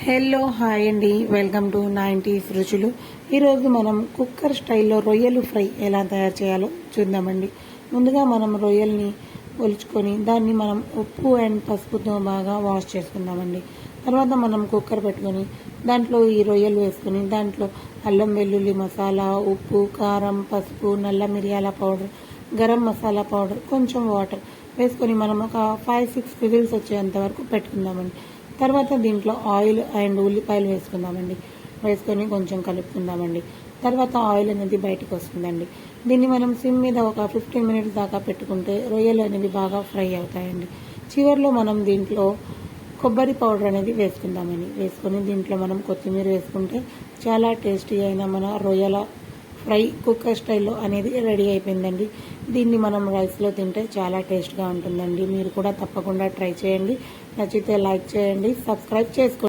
Hello hi అండి, welcome to 90s రుచులు. ఈరోజు మనం కుక్కర్ స్టైల్లో రొయ్యలు ఫ్రై ఎలా తయారు చేయాలో చూద్దామండి. ముందుగా మనం రొయ్యల్ని ఒలుచుకొని దాన్ని మనం ఉప్పు అండ్ పసుపుతో బాగా వాష్ చేసుకుందామండి. తర్వాత మనం కుక్కర్ పెట్టుకొని దాంట్లో ఈ రొయ్యలు వేసుకొని దాంట్లో అల్లం వెల్లుల్లి మసాలా, ఉప్పు, కారం, పసుపు, నల్ల మిరియాల పౌడర్, గరం మసాలా పౌడర్, కొంచెం వాటర్ వేసుకొని మనం ఒక 5-6 విజిల్స్ వచ్చేంత వరకు పెట్టుకుందామండి. తర్వాత దీంట్లో ఆయిల్ అండ్ ఉల్లిపాయలు వేసుకుందామండి. వేసుకొని కొంచెం కలుపుకుందామండి. తర్వాత ఆయిల్ అనేది బయటకు వస్తుందండి. దీన్ని మనం సిమ్ మీద ఒక 15 మినిట్స్ దాకా పెట్టుకుంటే రొయ్యలు అనేవి బాగా ఫ్రై అవుతాయండి. చివరిలో మనం దీంట్లో కొబ్బరి పౌడర్ అనేది వేసుకుందామండి. వేసుకొని దీంట్లో మనం కొత్తిమీర వేసుకుంటే చాలా టేస్టీ అయిన మన రొయ్యల ఫ్రై కుక్కర్ స్టైల్లో అనేది రెడీ అయిపోయిందండి. దీన్ని మనం రైస్లో తింటే చాలా టేస్ట్గా ఉంటుందండి. మీరు కూడా తప్పకుండా ట్రై చేయండి. నచ్చితే లైక్ చేయండి, సబ్స్క్రైబ్ చేసుకోండి.